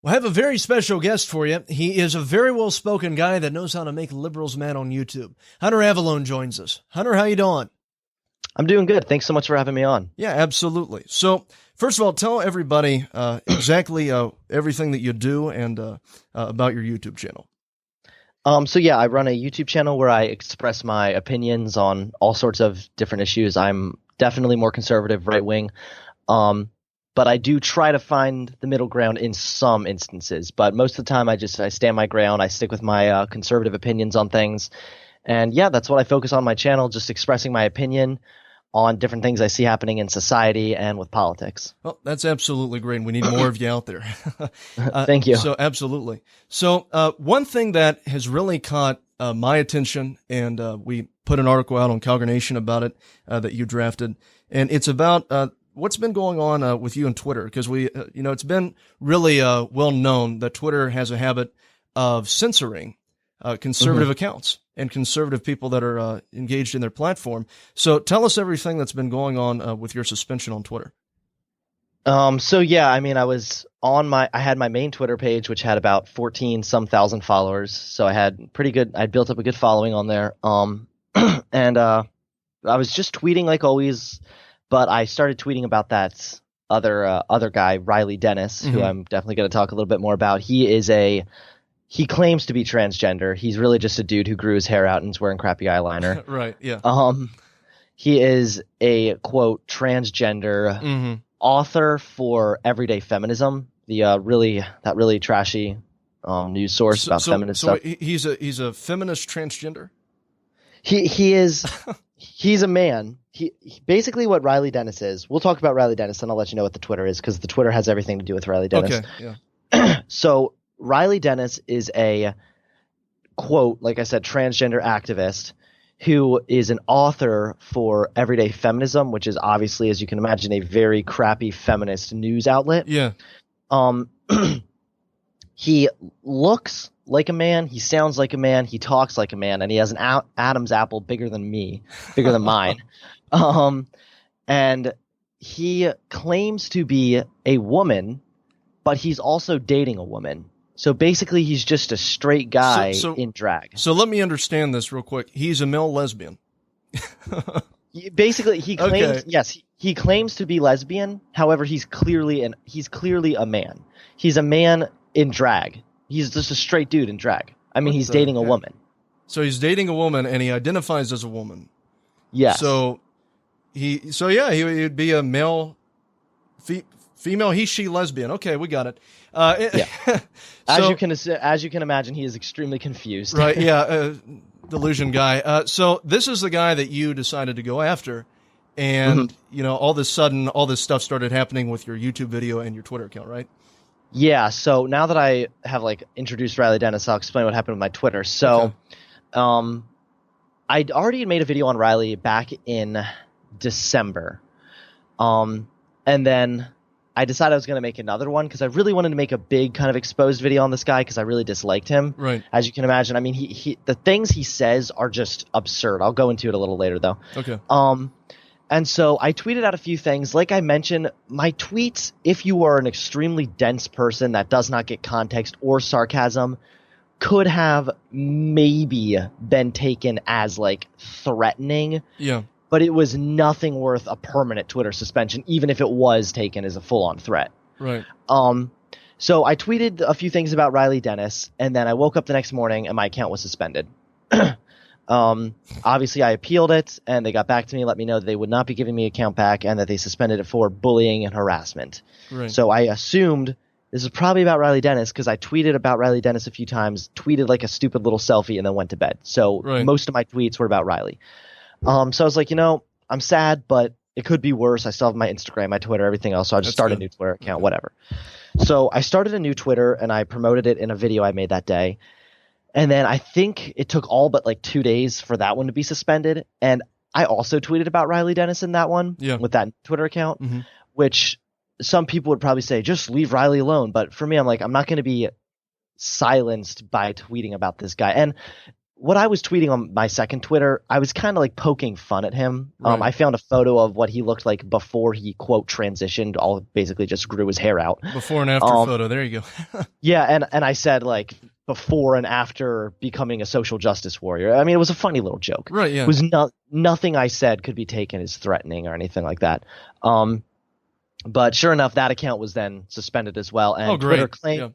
Well, I have a very special guest for you. He is a very well-spoken guy that knows how to make liberals mad on YouTube. Hunter Avallone joins us. Hunter, how you doing? I'm doing good. Thanks so much for having me on. Yeah, absolutely. So, first of all, tell everybody exactly everything that you do and about your YouTube channel. I run a YouTube channel where I express my opinions on all sorts of different issues. I'm definitely more conservative, right-wing, but I do try to find the middle ground in some instances. But most of the time, I stand my ground. I stick with my conservative opinions on things. And yeah, that's what I focus on my channel, just expressing my opinion on different things I see happening in society and with politics. Well, that's absolutely great. We need more of you out there. Thank you. So, absolutely. So, one thing that has really caught my attention, and we put an article out on Calgary Nation about it that you drafted, and it's about what's been going on with you and Twitter, because it's been really well known that Twitter has a habit of censoring conservative accounts and conservative people that are engaged in their platform. So tell us everything that's been going on with your suspension on Twitter. I had my main Twitter page, which had about 14 some thousand followers. So I built up a good following on there. And I was just tweeting like always, but I started tweeting about that other guy, Riley Dennis, who I'm definitely going to talk a little bit more about. He claims to be transgender. He's really just a dude who grew his hair out and is wearing crappy eyeliner. Right, yeah. He is a, quote, transgender author for Everyday Feminism, the really trashy news source about feminist stuff. So he's a feminist transgender? He's a man. He basically what Riley Dennis is. We'll talk about Riley Dennis and I'll let you know what the Twitter is, because the Twitter has everything to do with Riley Dennis. Okay, yeah. So Riley Dennis is a, quote, like I said, transgender activist who is an author for Everyday Feminism, which is obviously, as you can imagine, a very crappy feminist news outlet. Yeah. He looks like a man, he sounds like a man, he talks like a man, and he has an Adam's apple bigger than mine. And he claims to be a woman, but he's also dating a woman. So basically, he's just a straight guy in drag. So let me understand this real quick. He's a male lesbian. Basically, he claims he claims to be lesbian. However, he's clearly a man. He's a man in drag. He's just a straight dude in drag. I mean, he's dating a woman. So he's dating a woman, and he identifies as a woman. Yes. So he would be a male, female, he, she, lesbian. Okay, we got it. As you can imagine, he is extremely confused. Right, yeah, delusion guy. So this is the guy that you decided to go after, and all of a sudden, all this stuff started happening with your YouTube video and your Twitter account, right? Yeah, so now that I have introduced Riley Dennis, I'll explain what happened with my Twitter. So, I'd already made a video on Riley back in December, and then I decided I was going to make another one because I really wanted to make a big kind of exposed video on this guy because I really disliked him. Right. As you can imagine, I mean, the things he says are just absurd. I'll go into it a little later, though. Okay. And so I tweeted out a few things. Like I mentioned, my tweets, if you are an extremely dense person that does not get context or sarcasm, could have maybe been taken as threatening. Yeah. But it was nothing worth a permanent Twitter suspension, even if it was taken as a full-on threat. Right. So I tweeted a few things about Riley Dennis, and then I woke up the next morning and my account was suspended. Obviously, I appealed it, and they got back to me and let me know that they would not be giving me account back and that they suspended it for bullying and harassment. Right. So I assumed this is probably about Riley Dennis because I tweeted about Riley Dennis a few times, tweeted like a stupid little selfie, and then went to bed. So most of my tweets were about Riley. So I was like, I'm sad, but it could be worse. I still have my Instagram, my Twitter, everything else. So I'll just start a new Twitter account, whatever. So I started a new Twitter, and I promoted it in a video I made that day. And then I think it took all but 2 days for that one to be suspended. And I also tweeted about Riley Dennis in that one with that Twitter account, which some people would probably say, just leave Riley alone. But for me, I'm like, I'm not going to be silenced by tweeting about this guy. And what I was tweeting on my second Twitter, I was kind of like poking fun at him. Right. I found a photo of what he looked like before he quote transitioned, all basically just grew his hair out. Before and after photo. There you go. Yeah, and I said like before and after becoming a social justice warrior. I mean, it was a funny little joke. Right, yeah. It was nothing I said could be taken as threatening or anything like that. But sure enough, that account was then suspended as well. And great. Twitter claimed,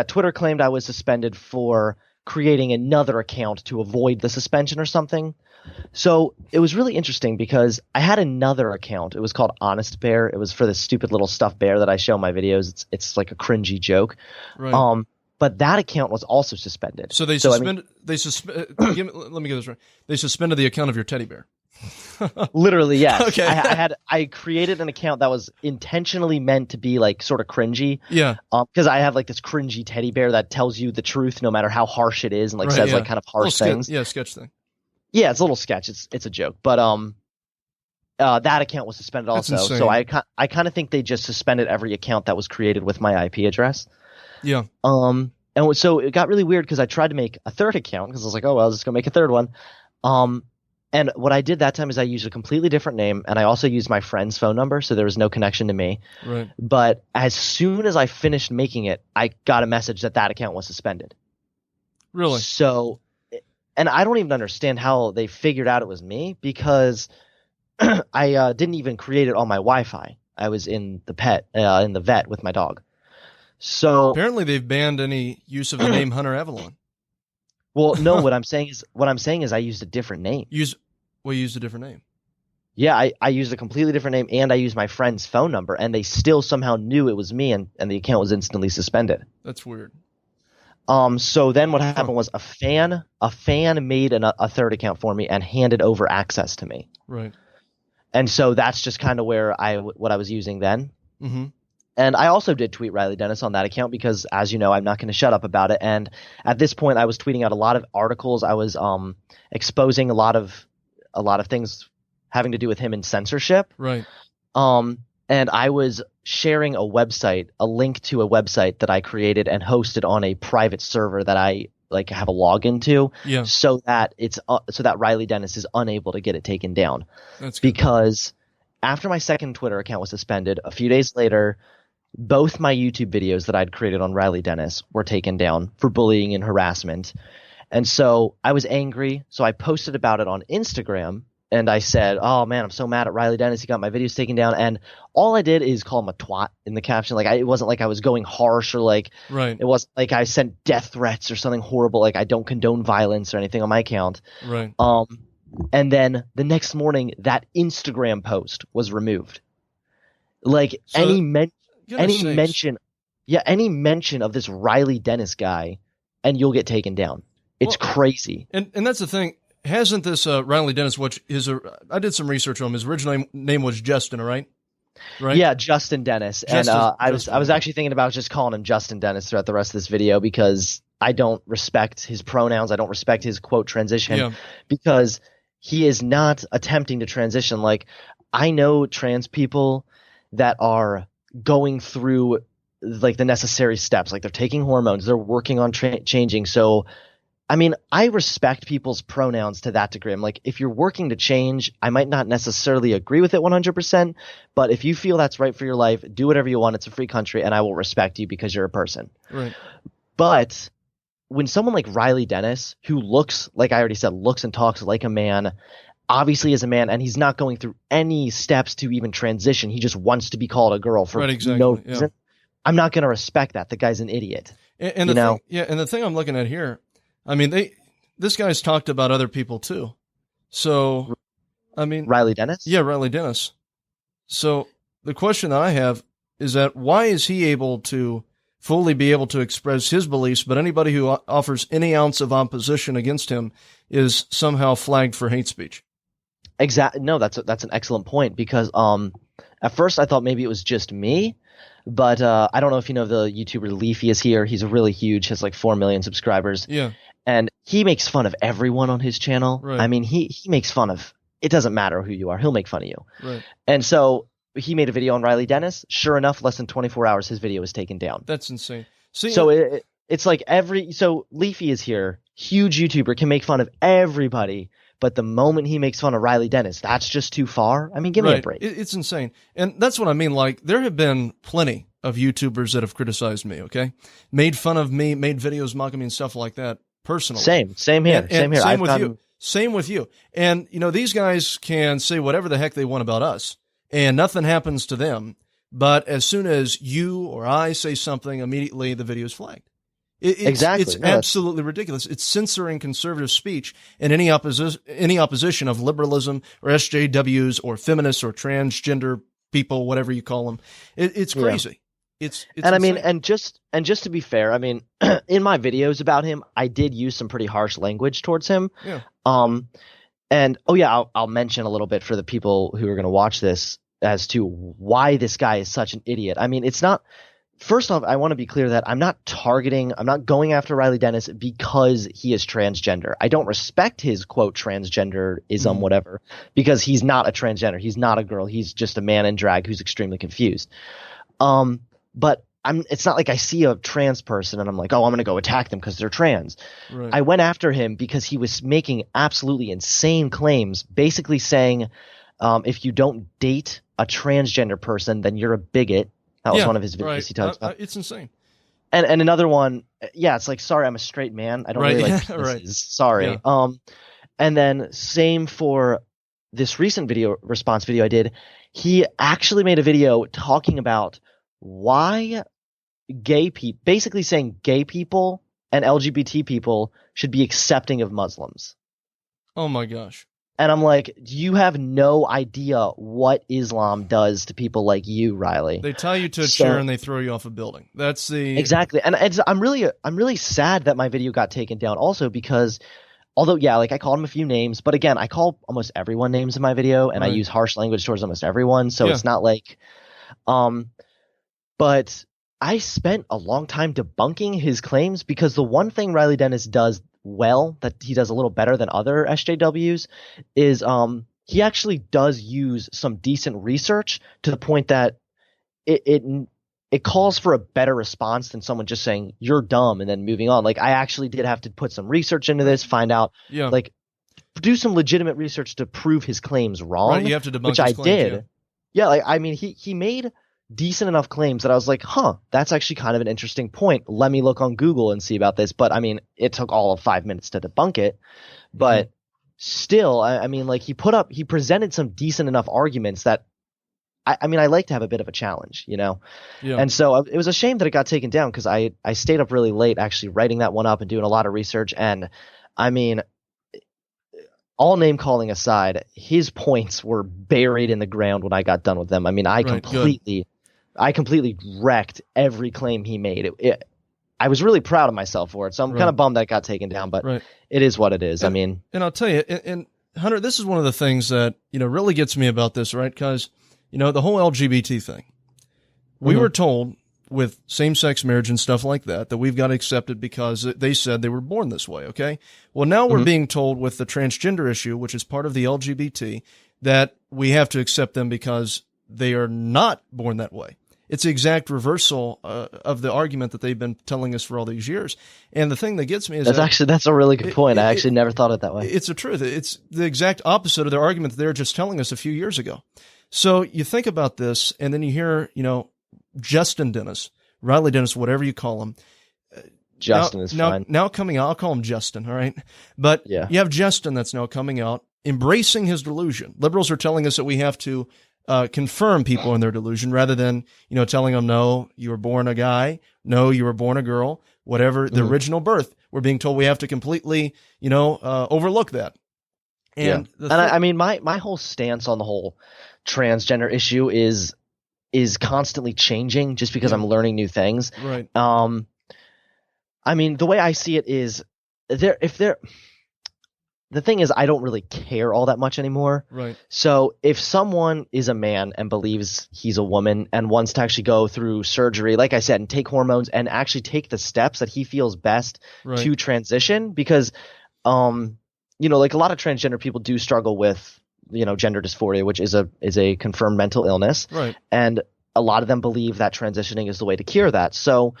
Twitter claimed I was suspended for creating another account to avoid the suspension or something. So it was really interesting because I had another account. It was called Honest Bear. It was for this stupid little stuffed bear that I show in my videos. It's like a cringy joke. Right. But that account was also suspended. So suspended. Let me get this right. They suspended the account of your teddy bear. Literally, yes. Okay. I created an account that was intentionally meant to be like sort of cringy. Yeah. Because I have like this cringy teddy bear that tells you the truth no matter how harsh it is, and like says like kind of harsh things. Sketch thing. Yeah, it's a little sketch. It's a joke, but that account was suspended also. So I kind of think they just suspended every account that was created with my IP address. Yeah. And so it got really weird because I tried to make a third account because I was like, oh well, I'll just go make a third one. And what I did that time is I used a completely different name, and I also used my friend's phone number, so there was no connection to me. Right. But as soon as I finished making it, I got a message that account was suspended. Really? So, and I don't even understand how they figured out it was me because I didn't even create it on my Wi-Fi. I was in the vet with my dog. So apparently they've banned any use of the name Hunter Avallone. Well, no, what I'm saying is I used a different name. You used a different name. Yeah, I used a completely different name, and I used my friend's phone number, and they still somehow knew it was me, and the account was instantly suspended. That's weird. So then what happened was a fan made a third account for me and handed over access to me. Right. And so that's just kind of where what I was using then. Mm-hmm. And I also did tweet Riley Dennis on that account because, as you know, I'm not going to shut up about it. And at this point, I was tweeting out a lot of articles. I was exposing a lot of things having to do with him and censorship. Right. And I was sharing a link to a website that I created and hosted on a private server that I have a login to. Yeah. So that so that Riley Dennis is unable to get it taken down. That's good. Because after my second Twitter account was suspended, a few days later, both my YouTube videos that I'd created on Riley Dennis were taken down for bullying and harassment. And so I was angry. So I posted about it on Instagram and I said, oh man, I'm so mad at Riley Dennis. He got my videos taken down. And all I did is call him a twat in the caption. It wasn't like I was going harsh or right. It wasn't like I sent death threats or something horrible. I don't condone violence or anything on my account. Right. And then the next morning that Instagram post was removed. Any mention of this Riley Dennis guy, and you'll get taken down. It's crazy. And that's the thing. Hasn't this Riley Dennis, I did some research on him. His original name was Justin, right? Right. Yeah, Justin Dennis. And I was actually thinking about just calling him Justin Dennis throughout the rest of this video because I don't respect his pronouns. I don't respect his quote transition because he is not attempting to transition. I know trans people that are going through the necessary steps. They're taking hormones, they're working on changing. So I mean, I respect people's pronouns to that degree. I'm if you're working to change, I might not necessarily agree with it 100%, but if you feel that's right for your life, do whatever you want. It's a free country and I will respect you because you're a person. Right. But when someone like Riley Dennis, who looks, like I already said, looks and talks like a man, obviously is a man, and he's not going through any steps to even transition. He just wants to be called a girl for no reason. I'm not going to respect that. The guy's an idiot. And the thing I'm looking at here, I mean, this guy's talked about other people too. So, I mean, Riley Dennis? Yeah, Riley Dennis. So the question that I have is that why is he able to fully be able to express his beliefs, but anybody who offers any ounce of opposition against him is somehow flagged for hate speech? Exactly. No, that's an excellent point because at first I thought maybe it was just me, but I don't know if you know the YouTuber Leafy is here. He's really huge, has 4 million subscribers. Yeah. And he makes fun of everyone on his channel. Right. I mean, he makes fun of – it doesn't matter who you are. He'll make fun of you. Right. And so he made a video on Riley Dennis. Sure enough, less than 24 hours, his video was taken down. That's insane. See, so it's so Leafy is here. huge YouTuber, can make fun of everybody, but the moment he makes fun of Riley Dennis, that's just too far. I mean, give me a break. It's insane. And that's what I mean. Like, there have been plenty of YouTubers that have criticized me, okay? Made fun of me, made videos mocking me and stuff like that personally. Same here. Same with you. And, you know, these guys can say whatever the heck they want about us, and nothing happens to them. But as soon as you or I say something, immediately the video is flagged. Exactly. It's absolutely ridiculous. It's censoring conservative speech and any opposition of liberalism or SJWs or feminists or transgender people, whatever you call them. It's crazy. It's and insane. I mean, and just to be fair, I mean, in my videos about him, I did use some pretty harsh language towards him. Yeah. And I'll mention a little bit for the people who are going to watch this as to why this guy is such an idiot. I mean, it's not. First off, I want to be clear that I'm not going after Riley Dennis because he is transgender. I don't respect his quote transgenderism, whatever, because he's not a transgender. He's not a girl. He's just a man in drag who's extremely confused. But it's not like I see a trans person and I'm like, oh, I'm going to go attack them because they're trans. Right. I went after him because he was making absolutely insane claims, basically saying, if you don't date a transgender person, then you're a bigot. That was one of his videos he talks about. It's insane. And another one, it's like, sorry, I'm a straight man. I don't really like penises. Sorry. Yeah. And then same for this recent response video I did. He actually made a video talking about why basically saying gay people and LGBT people should be accepting of Muslims. Oh my gosh. And I'm like, you have no idea what Islam does to people like you, Riley. They tie you to a chair and they throw you off a building. That's the exactly. And I'm really sad that my video got taken down. Also because, although I called him a few names, but again, I call almost everyone names in my video, and I use harsh language towards almost everyone. So it's not like, but I spent a long time debunking his claims because the one thing Riley Dennis does well, that he does a little better than other SJWs, is he actually does use some decent research to the point that it calls for a better response than someone just saying you're dumb and then moving on. Like, I actually did have to put some research into this, find out, do some legitimate research to prove his claims wrong. Right, you have to debunk which his I claims, did. I mean, he made decent enough claims that I was like, that's actually kind of an interesting point. Let me look on Google and see about this. But I mean, it took all of 5 minutes to debunk it. But still, I mean, like, he presented some decent enough arguments that, I mean, I like to have a bit of a challenge, you know? Yeah. And so it was a shame that it got taken down because I stayed up really late actually writing that one up and doing a lot of research. And I mean, all name calling aside, his points were buried in the ground when I got done with them. I mean, I completely wrecked every claim he made. I was really proud of myself for it. So I'm kind of bummed that got taken down, but it is what it is. And I'll tell you, and Hunter, this is one of the things that, really gets me about this, right? Because, the whole LGBT thing, we were told with same-sex marriage and stuff like that we've got to accept it because they said they were born this way, okay? Well, now we're being told with the transgender issue, which is part of the LGBT, that we have to accept them because they are not born that way. It's the exact reversal of the argument that they've been telling us for all these years. And the thing that gets me is that's a really good point. I actually never thought of it that way. It's the truth. It's the exact opposite of their argument that they were just telling us a few years ago. So you think about this, and then you hear, Justin Dennis, Riley Dennis, whatever you call him. Justin is fine. Now coming out, I'll call him Justin, all right? But you have Justin that's now coming out, embracing his delusion. Liberals are telling us that we have to confirm people in their delusion rather than, telling them, no, you were born a guy. No, you were born a girl, whatever the original birth. We're being told we have to completely, overlook that. And I mean, my whole stance on the whole transgender issue is constantly changing just because I'm learning new things. Right. I mean, the way I see it is the thing is, I don't really care all that much anymore. Right. So if someone is a man and believes he's a woman and wants to actually go through surgery, like I said, and take hormones and actually take the steps that he feels best to transition, because, like a lot of transgender people do struggle with, gender dysphoria, which is a confirmed mental illness. Right. And a lot of them believe that transitioning is the way to cure that. So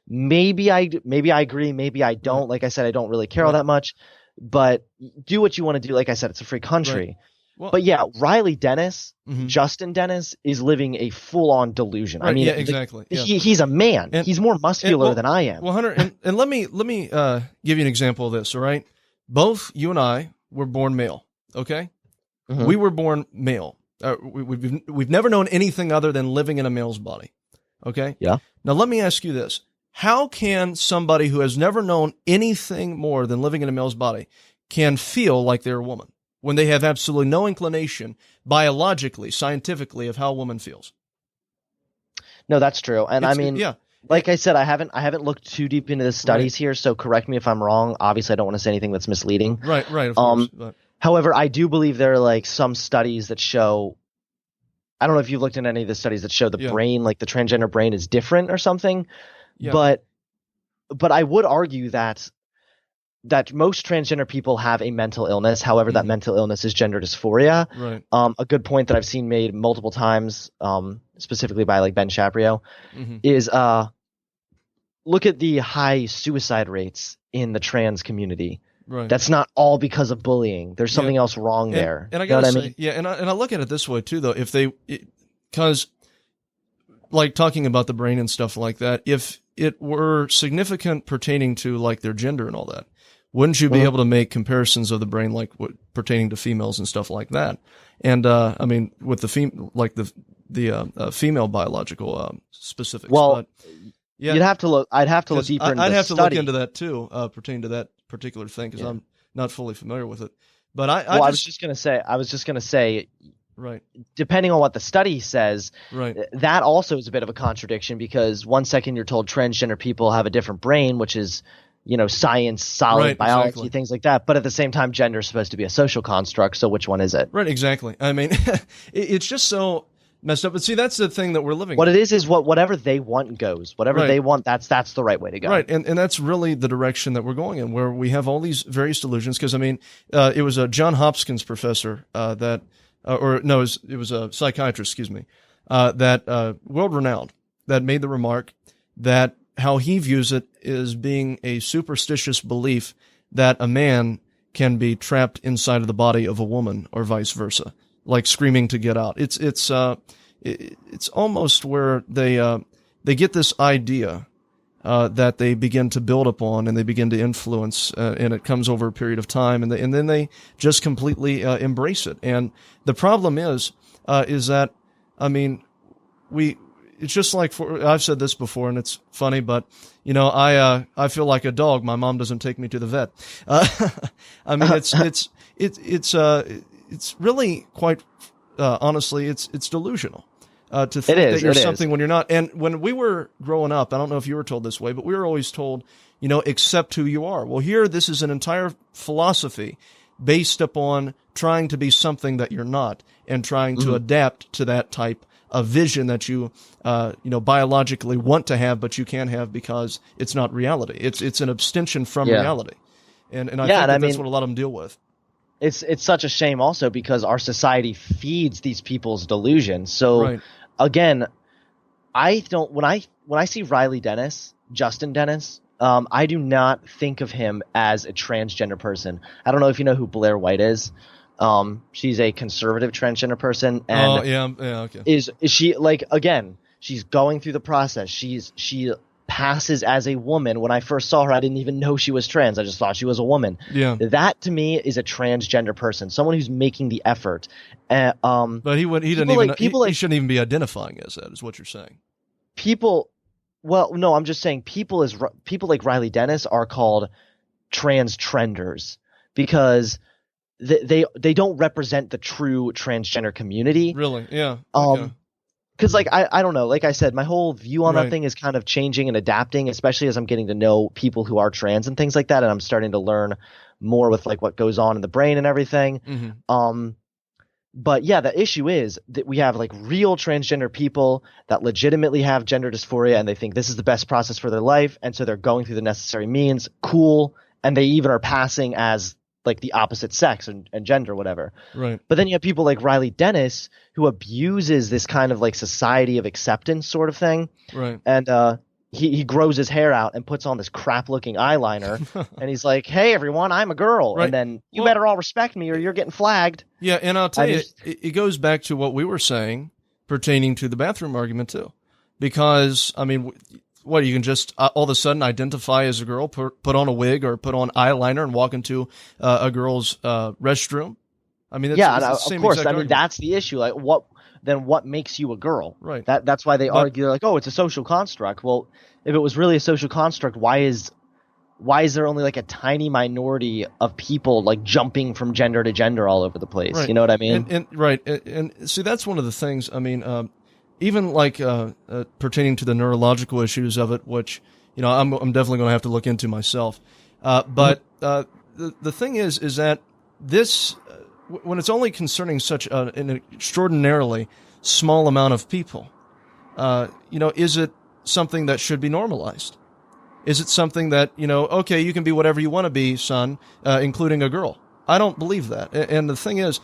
maybe I agree, maybe I don't. Like I said, I don't really care all that much. But do what you want to do. Like I said, it's a free country. Right. Well, but yeah, Riley Dennis, Justin Dennis, is living a full-on delusion. Right, I mean, yeah, exactly. He's a man. And he's more muscular than I am. Well, Hunter, and let me give you an example of this. All right, both you and I were born male. Okay, we were born male. We've never known anything other than living in a male's body. Okay. Yeah. Now let me ask you this: how can somebody who has never known anything more than living in a male's body can feel like they're a woman when they have absolutely no inclination biologically, scientifically, of how a woman feels? No, that's true. And I mean, yeah. Like I said, I haven't looked too deep into the studies here, so correct me if I'm wrong. Obviously, I don't want to say anything that's misleading. Right, of course. However, I do believe there are like some studies that show, I don't know if you've looked at any of the studies that show the brain, like the transgender brain is different or something. Yeah. But I would argue that most transgender people have a mental illness. However, that mental illness is gender dysphoria. Right. A good point that I've seen made multiple times, specifically by like Ben Shapiro, is look at the high suicide rates in the trans community. Right. That's not all because of bullying. There's something else wrong there. And I gotta say, and I look at it this way too, though. Because like talking about the brain and stuff like that, if it were significant pertaining to like their gender and all that, wouldn't you be able to make comparisons of the brain like pertaining to females and stuff like that? And I mean, with the female biological specifics. Well, but, yeah, I'd have to look deeper into I'd have to study. look into that too, pertaining to that particular thing, because I'm not fully familiar with it. But I was just gonna say, right. Depending on what the study says, right, that also is a bit of a contradiction, because one second you're told transgender people have a different brain, which is, science, solid biology, exactly. Things like that. But at the same time, gender is supposed to be a social construct. So which one is it? Right, exactly. I mean, it's just so messed up. But see, that's the thing that we're living. What it is whatever they want goes. Whatever they want, that's the right way to go. Right, and that's really the direction that we're going in, where we have all these various delusions. Because I mean, it was a John Hopkins professor it was a psychiatrist, excuse me, that world renowned, that made the remark that how he views it is being a superstitious belief that a man can be trapped inside of the body of a woman, or vice versa, like screaming to get out. It's almost where they get this idea that they begin to build upon, and they begin to influence, and it comes over a period of time, and then they just completely embrace it. And the problem is that, I mean, it's just like, I've said this before, and it's funny, but I feel like a dog. My mom doesn't take me to the vet. I mean, it's really quite honestly, it's delusional. To think that you're something when you're not. And when we were growing up, I don't know if you were told this way, but we were always told, accept who you are. Well, here, this is an entire philosophy based upon trying to be something that you're not, and trying to adapt to that type of vision that you biologically want to have, but you can't have because it's not reality. It's an abstention from reality. And I think that's what a lot of them deal with. It's such a shame also, because our society feeds these people's delusions. So again, when I see Riley Dennis, Justin Dennis, I do not think of him as a transgender person. I don't know if you know who Blair White is. She's a conservative transgender person, and okay. Is she, like, again, she's going through the process. She passes as a woman. When I first saw her, I didn't even know she was trans. I just thought she was a woman. Yeah. That to me is a transgender person, someone who's making the effort. But he shouldn't even be identifying as that, is what you're saying. Well, no, I'm just saying people like Riley Dennis are called trans trenders, because they don't represent the true transgender community. Really? Yeah. Because I don't know, like I said, my whole view on that thing is kind of changing and adapting, especially as I'm getting to know people who are trans and things like that, and I'm starting to learn more with like what goes on in the brain and everything. But yeah, the issue is that we have like real transgender people that legitimately have gender dysphoria, and they think this is the best process for their life, and so they're going through the necessary means. Cool. And they even are passing as like the opposite sex and gender, whatever. Right. But then you have people like Riley Dennis, who abuses this kind of like society of acceptance sort of thing. Right. And he grows his hair out and puts on this crap looking eyeliner, and he's like, "Hey everyone, I'm a girl," right. and then you better all respect me or you're getting flagged. Yeah, and I'll tell you, it goes back to what we were saying pertaining to the bathroom argument too, because I mean, what, you can just all of a sudden identify as a girl, put on a wig or put on eyeliner and walk into a girl's restroom. I mean, of course. I mean, that's the issue. Like, what makes you a girl? Right. That's why they argue. They're like, oh, it's a social construct. Well, if it was really a social construct, why is there only like a tiny minority of people like jumping from gender to gender all over the place? Right. You know what I mean? And see, that's one of the things. I mean, even like pertaining to the neurological issues of it, which I'm definitely going to have to look into myself. But the thing is that this. When it's only concerning such an extraordinarily small amount of people, is it something that should be normalized? Is it something that, okay, you can be whatever you want to be, son, including a girl? I don't believe that. And the thing is,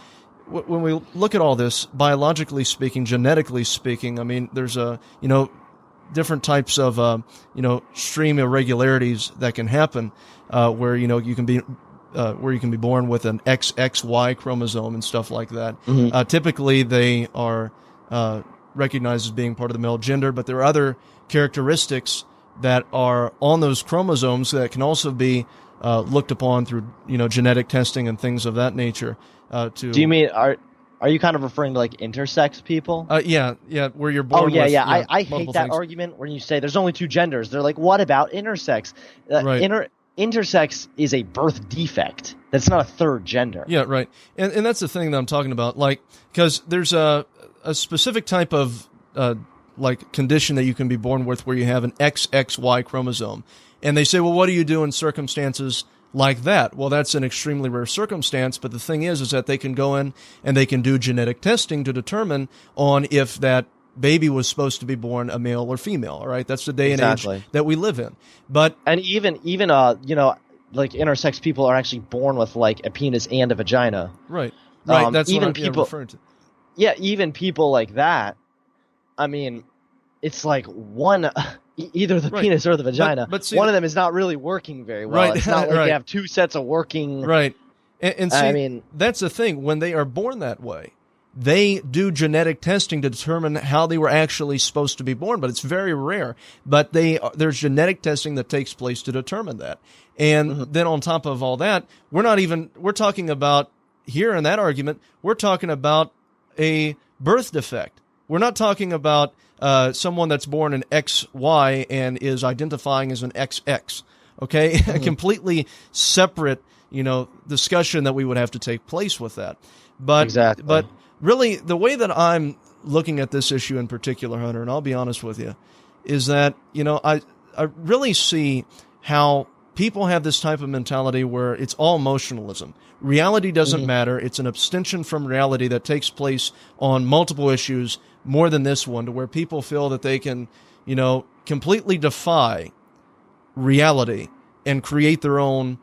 when we look at all this, biologically speaking, genetically speaking, I mean, there's different types of, stream irregularities that can happen, where, you can be born with an XXY chromosome and stuff like that. Mm-hmm. Typically, they are recognized as being part of the male gender, but there are other characteristics that are on those chromosomes that can also be looked upon through genetic testing and things of that nature. Do you mean are you kind of referring to like intersex people? Yeah, where you're born. Oh yeah, with, I hate that argument when you say there's only two genders. They're like, what about intersex? Right. Intersex is a birth defect. That's not a third gender. Yeah, right. And that's the thing that I'm talking about. Like, because there's a specific type of like condition that you can be born with where you have an XXY chromosome. And they say, well, what do you do in circumstances like that? Well, that's an extremely rare circumstance. But the thing is that they can go in and they can do genetic testing to determine on if that baby was supposed to be born a male or female. All right, that's the day and age that we live in. And even like intersex people are actually born with like a penis and a vagina. Right. That's even what I'm referring to. Yeah, even people like that. I mean, it's like one, either the penis or the vagina. But see, one of them is not really working very well. Right. It's not like you have two sets of working. Right. And see, I mean, that's the thing. When they are born that way, they do genetic testing to determine how they were actually supposed to be born, but it's very rare. But there's genetic testing that takes place to determine that. And then on top of all that, we're talking about here in that argument, we're talking about a birth defect. We're not talking about someone that's born in XY and is identifying as an XX. Okay, a completely separate, discussion that we would have to take place with that. But exactly. But really, the way that I'm looking at this issue in particular, Hunter, and I'll be honest with you, is that I really see how people have this type of mentality where it's all emotionalism. Reality doesn't matter. It's an abstention from reality that takes place on multiple issues, more than this one, to where people feel that they can, completely defy reality and create their own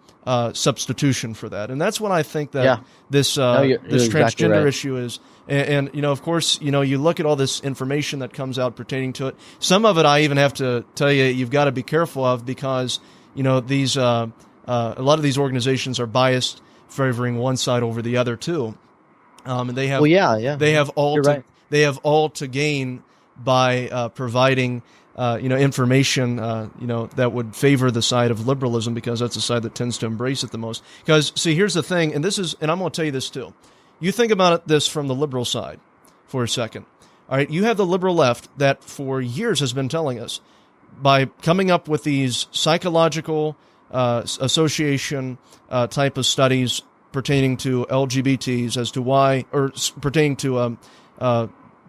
substitution for that. And that's what I think that this you're this transgender exactly right. issue is. And of course, you look at all this information that comes out pertaining to it. Some of it I even have to tell you, you've got to be careful of, because, these a lot of these organizations are biased, favoring one side over the other too. And they have they have all to gain by providing information that would favor the side of liberalism, because that's the side that tends to embrace it the most. Because see, here's the thing, and I'm going to tell you this too. You think about this from the liberal side for a second. All right, you have the liberal left that for years has been telling us, by coming up with these psychological association type of studies pertaining to LGBTs as to why, or pertaining to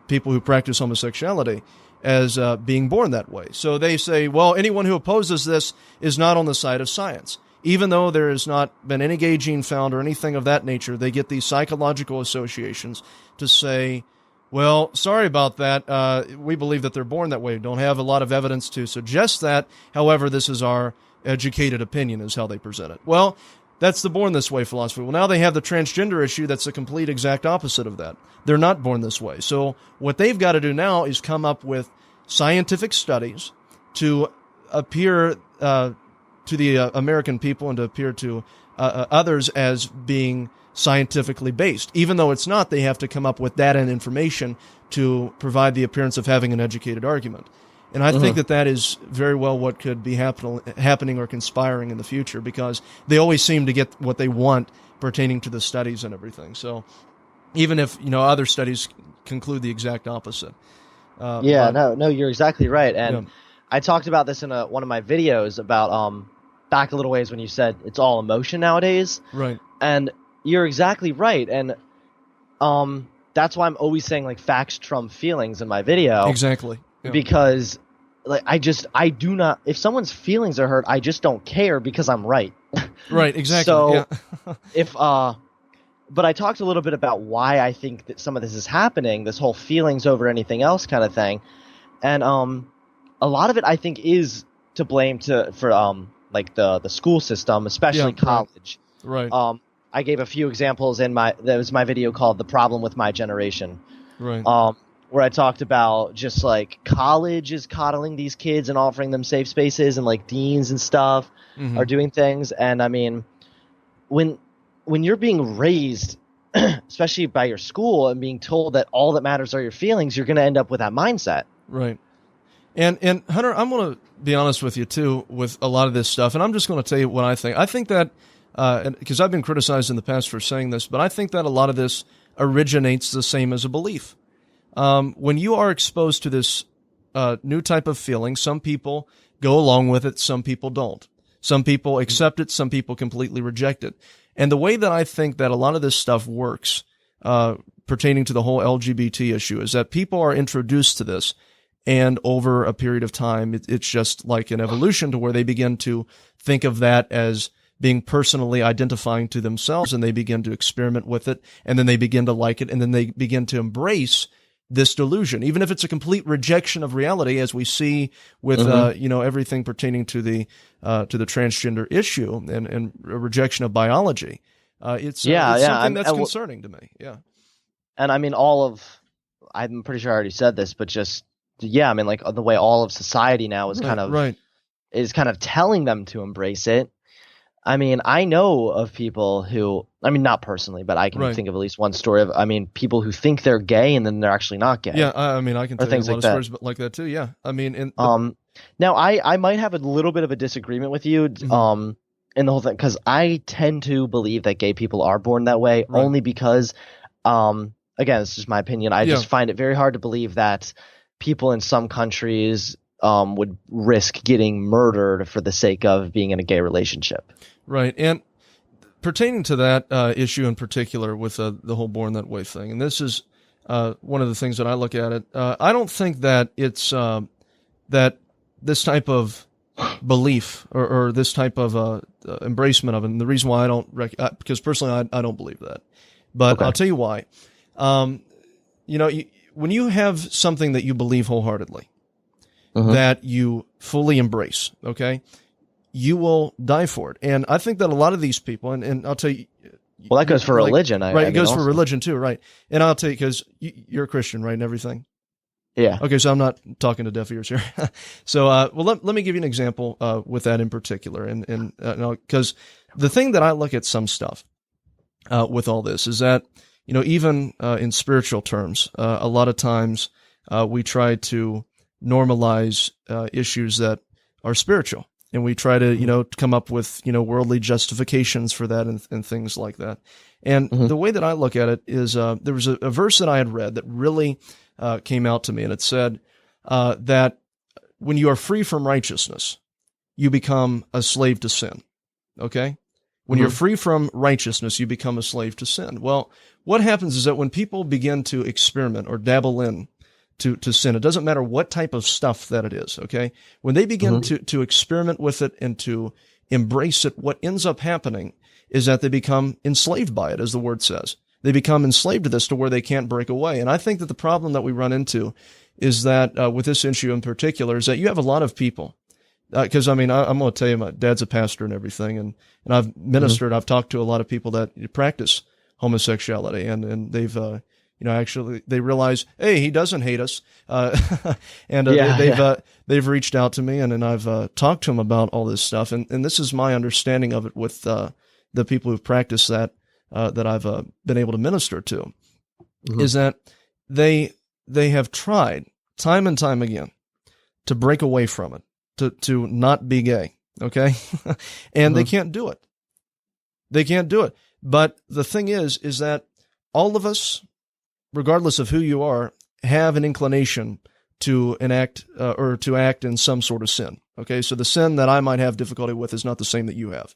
people who practice homosexuality as being born that way. So they say, well, anyone who opposes this is not on the side of science. Even though there has not been any gay gene found or anything of that nature, they get these psychological associations to say, well, sorry about that. We believe that they're born that way. We don't have a lot of evidence to suggest that. However, this is our educated opinion, is how they present it. Well, that's the born this way philosophy. Well, now they have the transgender issue that's the complete exact opposite of that. They're not born this way. So what they've got to do now is come up with scientific studies to appear to the American people and to appear to others as being scientifically based. Even though it's not, they have to come up with data and information to provide the appearance of having an educated argument. And I think that is very well what could be happening or conspiring in the future, because they always seem to get what they want pertaining to the studies and everything. So even if, other studies conclude the exact opposite. No, you're exactly right. And I talked about this in one of my videos about back a little ways when you said it's all emotion nowadays. Right. And you're exactly right. And that's why I'm always saying like facts trump feelings in my video. Exactly. Yeah. Because like I do not, if someone's feelings are hurt, I just don't care because I'm right. Right, exactly. So but I talked a little bit about why I think that some of this is happening, this whole feelings over anything else kind of thing. And a lot of it I think is to blame for like the school system, especially college. Right. I gave a few examples that was my video called "The Problem with My Generation." Right. Where I talked about just like college is coddling these kids and offering them safe spaces, and like deans and stuff are doing things. And I mean, when you're being raised, especially by your school, and being told that all that matters are your feelings, you're going to end up with that mindset. Right. And Hunter, I'm going to be honest with you too with a lot of this stuff, and I'm just going to tell you what I think. I think that because I've been criticized in the past for saying this, but I think that a lot of this originates the same as a belief. When you are exposed to this new type of feeling, some people go along with it, some people don't. Some people accept it, some people completely reject it. And the way that I think that a lot of this stuff works pertaining to the whole LGBT issue is that people are introduced to this, and over a period of time, it's just like an evolution to where they begin to think of that as being personally identifying to themselves, and they begin to experiment with it, and then they begin to like it, and then they begin to embrace this delusion, even if it's a complete rejection of reality, as we see with everything pertaining to the transgender issue and a rejection of biology. It's something that's concerning to me. Yeah, and I mean I'm pretty sure I already said this, but just I mean like the way all of society now is kind of telling them to embrace it. I mean, I know of people who, I mean, not personally, but I can think of at least one story of, I mean, people who think they're gay and then they're actually not gay. Yeah, I mean, I can tell you a lot of stories like that too, yeah. I mean, now I might have a little bit of a disagreement with you in the whole thing, because I tend to believe that gay people are born that way, only because, again, it's just my opinion, I just find it very hard to believe that people in some countries would risk getting murdered for the sake of being in a gay relationship. Right. And pertaining to that issue in particular with the whole born that way thing, and this is one of the things that I look at it, I don't think that it's that this type of belief or this type of embracement of it, and the reason why I don't, because personally I don't believe that. But I'll tell you why. When you have something that you believe wholeheartedly, that you fully embrace, okay, you will die for it. And I think that a lot of these people, and I'll tell you. Well, that goes for religion. It goes for religion too, right? And I'll tell you, because you're a Christian, right, and everything? Yeah. Okay, so I'm not talking to deaf ears here. So, let me give you an example with that in particular. And because the thing that I look at some stuff with all this is that, even in spiritual terms, a lot of times we try to normalize issues that are spiritual. And we try to, come up with, worldly justifications for that and things like that. And the way that I look at it is there was a verse that I had read that really came out to me, and it said that when you are free from righteousness, you become a slave to sin, okay? When you're free from righteousness, you become a slave to sin. Well, what happens is that when people begin to experiment or dabble in to sin, it doesn't matter what type of stuff that it is, okay? When they begin to experiment with it and to embrace it, what ends up happening is that they become enslaved by it, as the word says. They become enslaved to this to where they can't break away. And I think that the problem that we run into is that with this issue in particular is that you have a lot of people, because I'm going to tell you, my dad's a pastor and everything, and I've ministered, I've talked to a lot of people that practice homosexuality, and they've actually they realize, hey, he doesn't hate us. And they've reached out to me, and I've talked to them about all this stuff. And this is my understanding of it with the people who've practiced that I've been able to minister to, is that they have tried time and time again to break away from it, to not be gay, okay? And they can't do it. They can't do it. But the thing is that all of us, regardless of who you are, have an inclination to enact or to act in some sort of sin, okay? So the sin that I might have difficulty with is not the same that you have,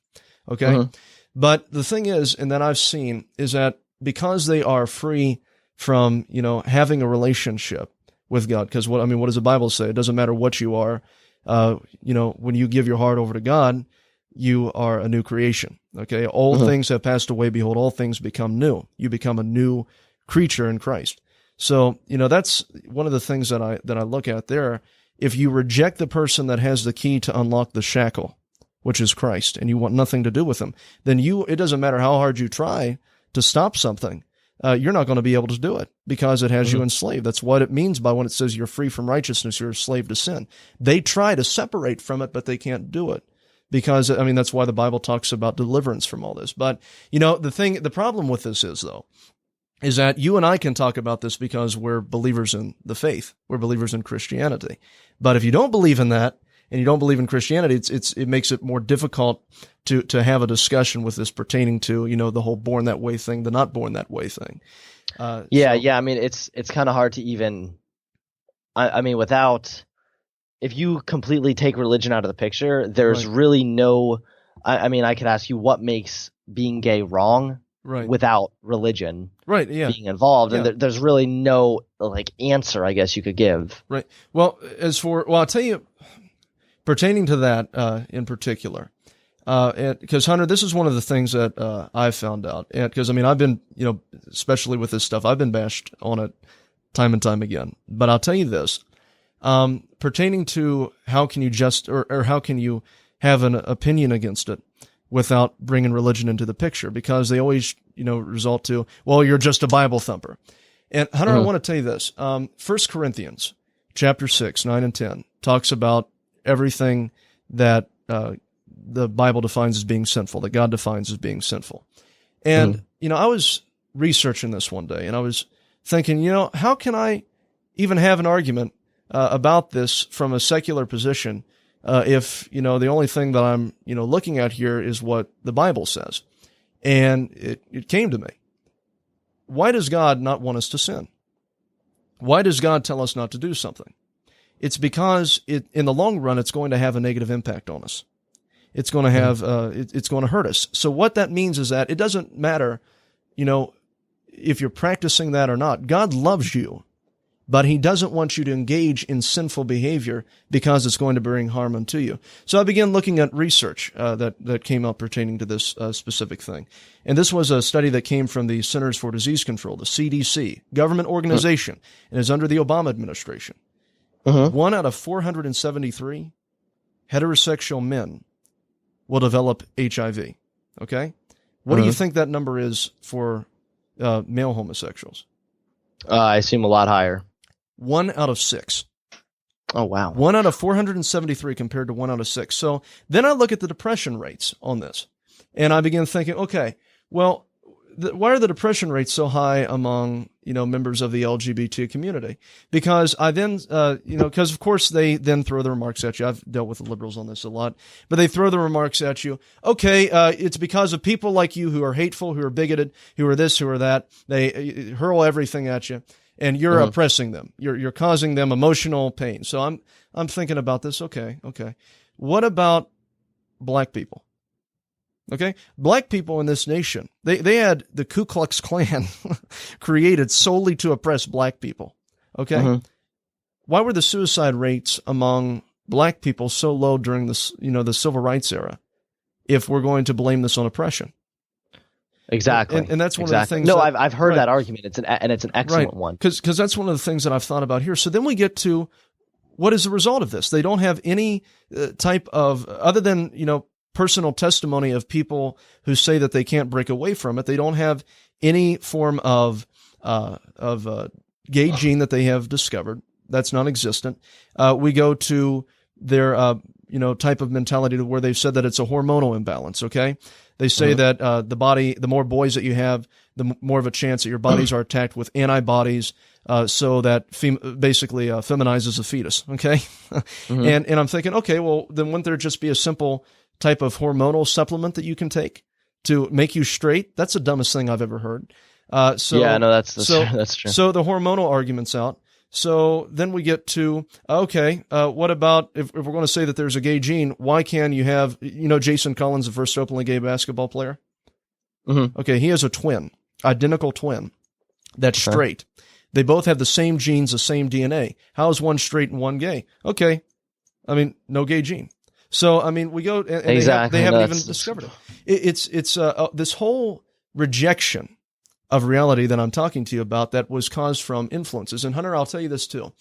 okay? But the thing is, and that I've seen, is that because they are free from, having a relationship with God, because what does the Bible say? It doesn't matter what you are. When you give your heart over to God, you are a new creation. Okay. Old things have passed away. Behold, all things become new. You become a new creature in Christ. So, that's one of the things that I look at there. If you reject the person that has the key to unlock the shackle, which is Christ, and you want nothing to do with him, then it doesn't matter how hard you try to stop something. You're not going to be able to do it because it has you enslaved. That's what it means by when it says you're free from righteousness, you're a slave to sin. They try to separate from it, but they can't do it because, that's why the Bible talks about deliverance from all this. But, the problem with this is that you and I can talk about this because we're believers in the faith. We're believers in Christianity. But if you don't believe in that, and you don't believe in Christianity, it makes it more difficult to have a discussion with this pertaining to, the whole born that way thing, the not born that way thing. It's kind of hard to even, if you completely take religion out of the picture, there's really no, I could ask you what makes being gay wrong without religion being involved. And there's really no answer, I guess you could give. Right. Well, I'll tell you, pertaining to that in particular, because Hunter, this is one of the things that I've found out, because I've been, especially with this stuff, I've been bashed on it time and time again. But I'll tell you this, pertaining to how can you or how can you have an opinion against it without bringing religion into the picture? Because they always, result to, well, you're just a Bible thumper. And Hunter, I want to tell you this, 1 Corinthians chapter 6, 9 and 10 talks about everything that the Bible defines as being sinful, that God defines as being sinful. And, I was researching this one day, and I was thinking, how can I even have an argument about this from a secular position if, the only thing that I'm, looking at here is what the Bible says? And it came to me. Why does God not want us to sin? Why does God tell us not to do something? It's because in the long run, it's going to have a negative impact on us. It's going to have, it's going to hurt us. So what that means is that it doesn't matter, if you're practicing that or not. God loves you, but he doesn't want you to engage in sinful behavior because it's going to bring harm unto you. So I began looking at research that came up pertaining to this specific thing. And this was a study that came from the Centers for Disease Control, the CDC, government organization, and is under the Obama administration. 1 out of 473 heterosexual men will develop HIV. Okay? What do you think that number is for male homosexuals? I assume a lot higher. 1 out of 6. Oh, wow. 1 out of 473 compared to 1 out of 6. So then I look at the depression rates on this, and I begin thinking, okay, well, why are the depression rates so high among, members of the LGBT community? Because I then, because of course they then throw the remarks at you. I've dealt with the liberals on this a lot, but they throw the remarks at you. Okay, it's because of people like you who are hateful, who are bigoted, who are this, who are that. They hurl everything at you, and you're oppressing them. You're causing them emotional pain. So I'm thinking about this. Okay. What about black people? Okay, black people in this nation, they had the Ku Klux Klan created solely to oppress black people. Okay, why were the suicide rates among black people so low during this, the civil rights era? If we're going to blame this on oppression, exactly, and that's one of the things. No, I've heard that argument. It's an excellent one because that's one of the things that I've thought about here. So then we get to what is the result of this? They don't have any type of other than personal testimony of people who say that they can't break away from it. They don't have any form of gay gene that they have discovered. That's non-existent. We go to their type of mentality to where they've said that it's a hormonal imbalance. Okay, they say that the body, the more boys that you have, the more of a chance that your bodies are attacked with antibodies, so that basically feminizes a fetus. Okay, and I'm thinking, okay, well then wouldn't there just be a simple type of hormonal supplement that you can take to make you straight? That's the dumbest thing I've ever heard. That's true. So the hormonal argument's out. So then we get to, okay, what about if we're going to say that there's a gay gene, why can you have, Jason Collins, the first openly gay basketball player? Okay, he has a twin, identical twin, that's straight. They both have the same genes, the same DNA. How is one straight and one gay? Okay, I mean, no gay gene. So, I mean, we go, and exactly. they haven't even discovered it. It's this whole rejection of reality that I'm talking to you about that was caused from influences. And Hunter, I'll tell you this too.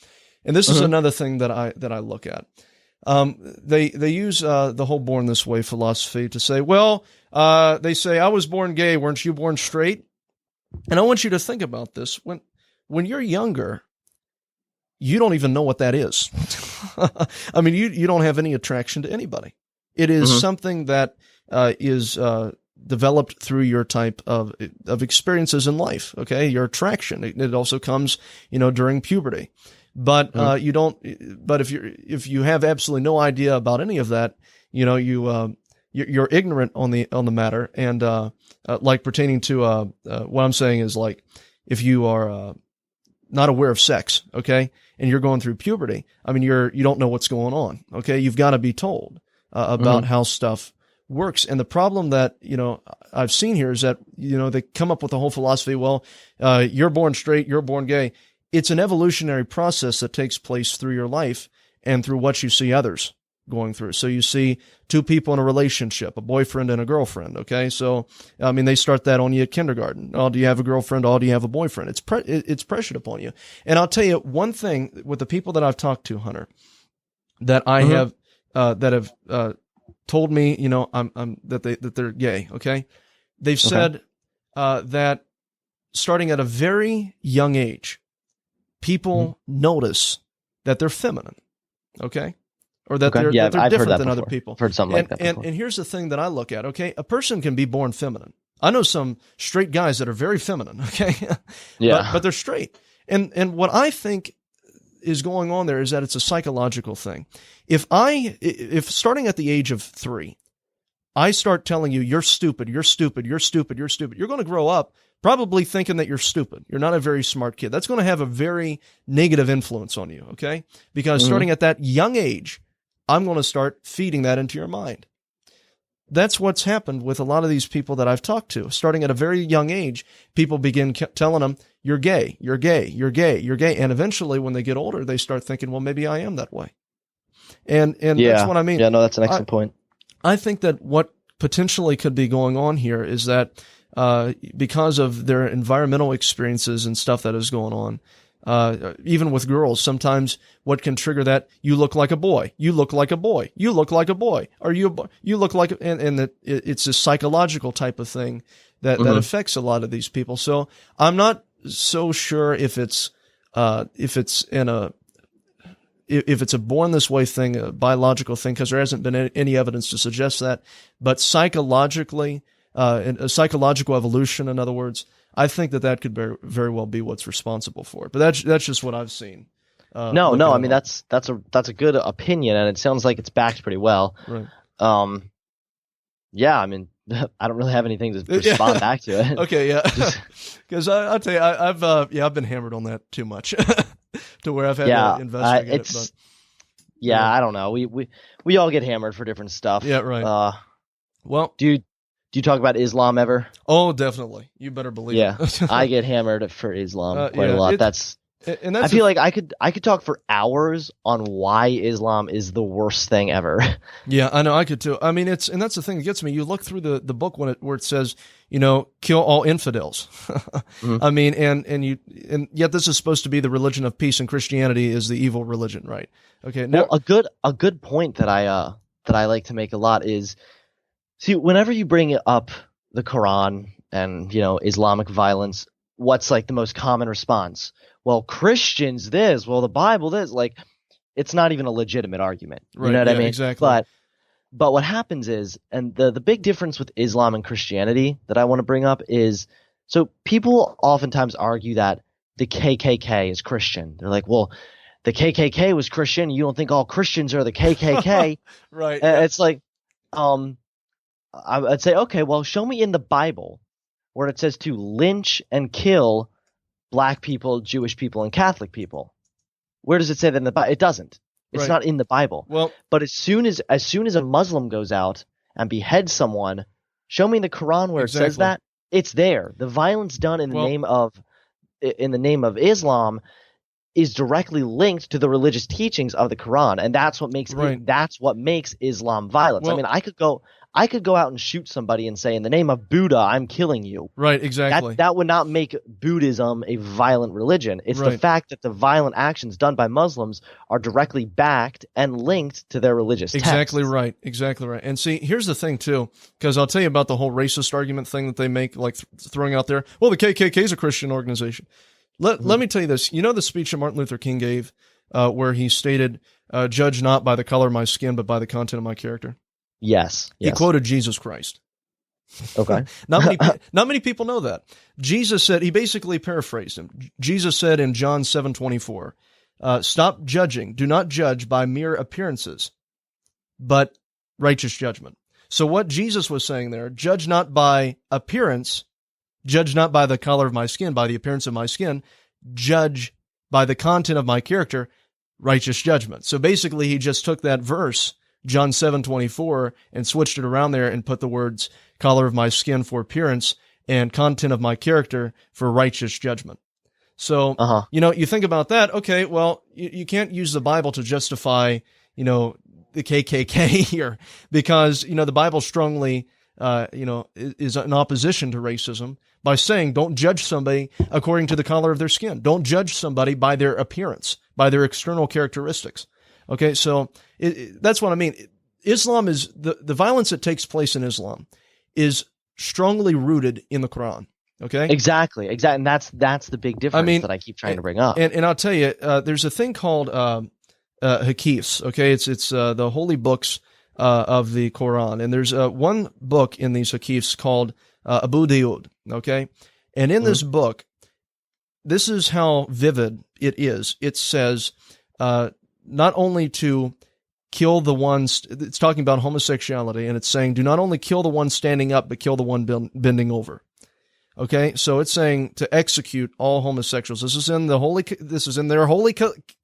And this is another thing that I look at. They use the whole born this way philosophy to say, well, they say, I was born gay, weren't you born straight? And I want you to think about this. When you're younger, you don't even know what that is. I mean, you don't have any attraction to anybody. It is something that is developed through your type of experiences in life. Okay, your attraction. It also comes, during puberty. But you don't. But if you have absolutely no idea about any of that, you're ignorant on the matter. And like pertaining to what I'm saying is, like, if you are not aware of sex, okay, and you're going through puberty, I mean, you don't know what's going on. Okay, you've got to be told about how stuff works. And the problem that, I've seen here is that, they come up with the whole philosophy, well, you're born straight, you're born gay. It's an evolutionary process that takes place through your life and through what you see others going through. So you see two people in a relationship, a boyfriend and a girlfriend. Okay. So, I mean, they start that on you at kindergarten. Oh, do you have a girlfriend? Oh, do you have a boyfriend? It's pressured upon you. And I'll tell you one thing with the people that I've talked to, Hunter, that I have, that have, told me, that they're gay. Okay. They've said, that starting at a very young age, people notice that they're feminine. Okay. Or that they're different than other people. I've heard something like that before. And here's the thing that I look at. Okay. A person can be born feminine. I know some straight guys that are very feminine. Okay. Yeah. But they're straight. And what I think is going on there is that it's a psychological thing. If starting at the age of 3, I start telling you, you're stupid, you're stupid, you're stupid, you're stupid, you're going to grow up probably thinking that you're stupid. You're not a very smart kid. That's going to have a very negative influence on you. Okay. Because starting at that young age, I'm going to start feeding that into your mind. That's what's happened with a lot of these people that I've talked to. Starting at a very young age, people begin telling them, you're gay, you're gay, you're gay, you're gay. And eventually when they get older, they start thinking, well, maybe I am that way. And that's what I mean. Yeah, no, that's an excellent point. I think that what potentially could be going on here is that because of their environmental experiences and stuff that is going on, even with girls, sometimes what can trigger that, you look like a boy, you look like a boy, you look like a boy, or you look like, and that it's a psychological type of thing that affects a lot of these people. So I'm not so sure if it's a born this way thing, a biological thing, because there hasn't been any evidence to suggest that, but psychologically, a psychological evolution, in other words, I think that could very well be what's responsible for it. But that's just what I've seen. No, I mean, that's a good opinion, and it sounds like it's backed pretty well. Right. Yeah, I mean, I don't really have anything to respond back to it. Okay, yeah. Because I'll tell you, I've been hammered on that too much to where I've had to investigate it. But, I don't know. We all get hammered for different stuff. Yeah, right. Well, do you talk about Islam ever? Oh, definitely. You better believe it. Yeah, I get hammered for Islam quite a lot. I feel like I could talk for hours on why Islam is the worst thing ever. Yeah, I know, I could too. I mean, that's the thing that gets me. You look through the book where it says, kill all infidels. I mean, and yet this is supposed to be the religion of peace, and Christianity is the evil religion, right? Okay. Now, well, a good point that I like to make a lot is, see, whenever you bring up the Quran and Islamic violence, what's like the most common response? Well, Christians this, well, the Bible this. Like, it's not even a legitimate argument. You know what I mean? Exactly. But what happens is, and the big difference with Islam and Christianity that I want to bring up is, so people oftentimes argue that the KKK is Christian. They're like, well, the KKK was Christian. You don't think all Christians are the KKK? Right. And it's like, I'd say, okay, well, show me in the Bible where it says to lynch and kill black people, Jewish people, and Catholic people. Where does it say that in the Bible? It doesn't. It's not in the Bible. Well, but as soon as a Muslim goes out and beheads someone, show me in the Quran where it says that. It's there. The violence done in the name of Islam is directly linked to the religious teachings of the Quran, and that's what makes Islam violence. Well, I mean, I could go out and shoot somebody and say, in the name of Buddha, I'm killing you. Right, exactly. That would not make Buddhism a violent religion. It's the fact that the violent actions done by Muslims are directly backed and linked to their religious texts. Exactly right. And see, here's the thing, too, because I'll tell you about the whole racist argument thing that they make, like throwing out there, well, the KKK is a Christian organization. Let me tell you this. You know the speech that Martin Luther King gave where he stated, judge not by the color of my skin, but by the content of my character? Yes. He quoted Jesus Christ. Okay. Not many people know that. Jesus said, he basically paraphrased him. Jesus said in John 7:24, stop judging. Do not judge by mere appearances, but righteous judgment. So what Jesus was saying there, judge not by appearance, judge not by the color of my skin, by the appearance of my skin, judge by the content of my character, righteous judgment. So basically he just took that verse, John 7:24, and switched it around there and put the words color of my skin for appearance and content of my character for righteous judgment. So, you think about that. Okay, well, you can't use the Bible to justify, the KKK here because, the Bible strongly, is in opposition to racism by saying don't judge somebody according to the color of their skin. Don't judge somebody by their appearance, by their external characteristics. Okay, so that's what I mean. Islam is the violence that takes place in Islam is strongly rooted in the Quran. Okay, exactly, and that's the big difference that I keep trying to bring up. And I'll tell you, there's a thing called Hadiths. Okay, it's the holy books of the Quran, and there's one book in these Hadiths called Abu Dawood. Okay, and in this book, this is how vivid it is. It says not only to kill the ones, it's talking about homosexuality, and it's saying, do not only kill the one standing up, but kill the one bending over. Okay, so it's saying to execute all homosexuals. This is in their holy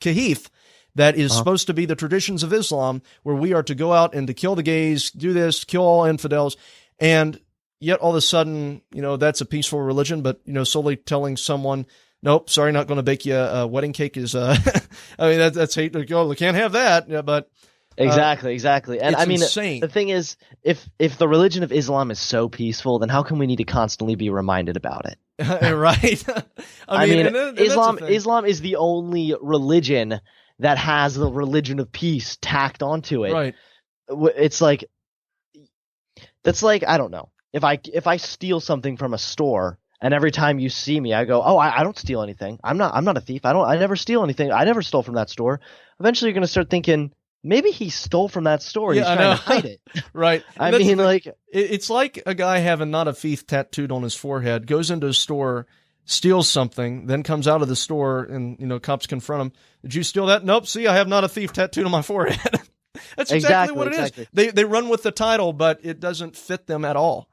Hadith that is supposed to be the traditions of Islam, where we are to go out and to kill the gays, do this, kill all infidels, and yet all of a sudden, that's a peaceful religion, but, solely telling someone, nope, sorry, not going to bake you a wedding cake is, that's hate. Oh, we can't have that. Yeah, but exactly. And I mean, insane. The thing is, if the religion of Islam is so peaceful, then how come we need to constantly be reminded about it? Right. Islam is the only religion that has the religion of peace tacked onto it. Right. It's like, that's like, I don't know. If I steal something from a store, and every time you see me, I go, oh, I don't steal anything. I'm not a thief. I never steal anything. I never stole from that store. Eventually, you're going to start thinking, maybe he stole from that store. He's trying to hide it. Right. I mean, like, it's like a guy having not a thief tattooed on his forehead, goes into a store, steals something, then comes out of the store and, cops confront him. Did you steal that? Nope. See, I have not a thief tattooed on my forehead. That's exactly what it is. They run with the title, but it doesn't fit them at all.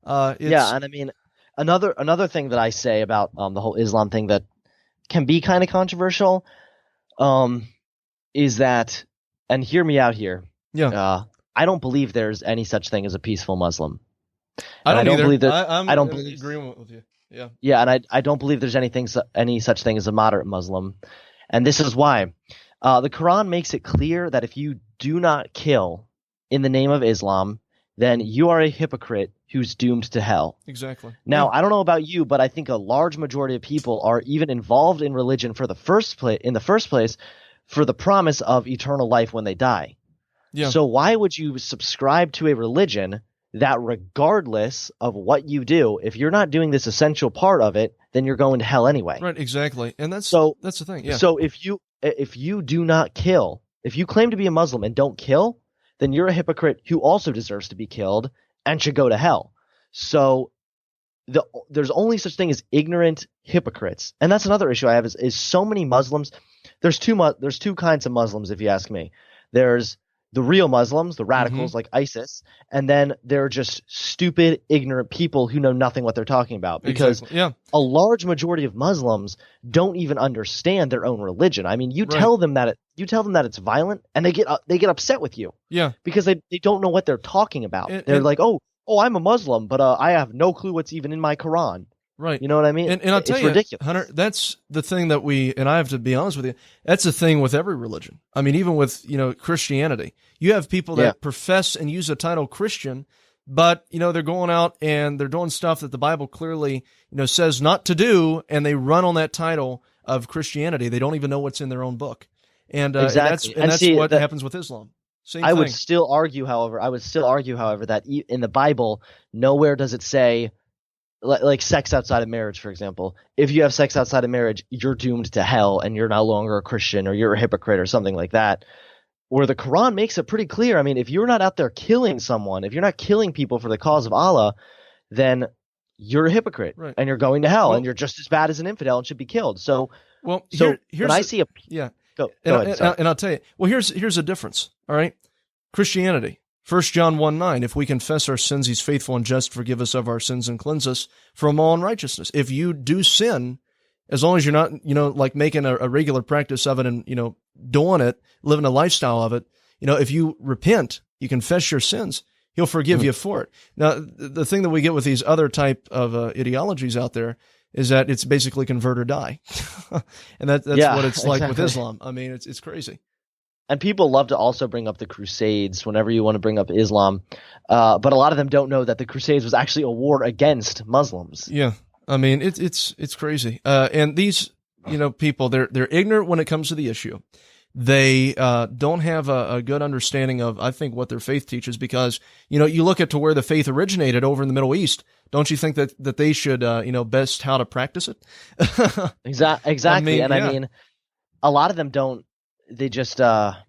Yeah. And I mean, another thing that I say about the whole Islam thing that can be kind of controversial is that, and hear me out here. Yeah. I don't believe there's any such thing as a peaceful Muslim. I don't either. Believe that. I don't believe agreement with you. Yeah. Yeah, and I don't believe there's any such thing as a moderate Muslim, and this is why. The Quran makes it clear that if you do not kill in the name of Islam, then you are a hypocrite who's doomed to hell. Exactly. Now, I don't know about you, but I think a large majority of people are even involved in religion in the first place for the promise of eternal life when they die. Yeah. So why would you subscribe to a religion that regardless of what you do, if you're not doing this essential part of it, then you're going to hell anyway. Right, exactly. And that's the thing. Yeah. So if you do not kill, if you claim to be a Muslim and don't kill, then you're a hypocrite who also deserves to be killed and should go to hell. So there's only such thing as ignorant hypocrites. And that's another issue I have is so many Muslims. There's two kinds of Muslims, if you ask me. There's the real Muslims, the radicals like ISIS, and then they're just stupid, ignorant people who know nothing what they're talking about. Because a large majority of Muslims don't even understand their own religion. I mean, you tell them that it's violent, and they get upset with you. Yeah, because they don't know what they're talking about. They're like, oh, I'm a Muslim, but I have no clue what's even in my Quran. Right. You know what I mean? And I'll tell you, ridiculous. Hunter, that's the thing and I have to be honest with you, that's the thing with every religion. I mean, even with, Christianity, you have people that profess and use the title Christian, but, they're going out and they're doing stuff that the Bible clearly, says not to do, and they run on that title of Christianity. They don't even know what's in their own book. And, exactly. and that's what happens with Islam. Same thing. Would still argue, however, that in the Bible, nowhere does it say, like sex outside of marriage, for example. If you have sex outside of marriage, you're doomed to hell and you're no longer a Christian or you're a hypocrite or something like that. Where the Quran makes it pretty clear. I mean, if you're not out there killing someone, if you're not killing people for the cause of Allah, then you're a hypocrite and you're going to hell and you're just as bad as an infidel and should be killed. So, here's when I see go ahead. And I'll tell you, well, here's a difference. All right. Christianity. 1 John 1:9, if we confess our sins, he's faithful and just to forgive us of our sins and cleanse us from all unrighteousness. If you do sin, as long as you're not, like making a regular practice of it and, doing it, living a lifestyle of it, if you repent, you confess your sins, he'll forgive you for it. Now, the thing that we get with these other type of ideologies out there is that it's basically convert or die. And that's what it's like with Islam. I mean, it's crazy. And people love to also bring up the Crusades whenever you want to bring up Islam. But a lot of them don't know that the Crusades was actually a war against Muslims. Yeah. I mean, it's crazy. And these, people, they're ignorant when it comes to the issue. They don't have a good understanding of, I think, what their faith teaches because, you look at to where the faith originated over in the Middle East. Don't you think that they should, best how to practice it? Exactly. I mean, a lot of them don't. They just a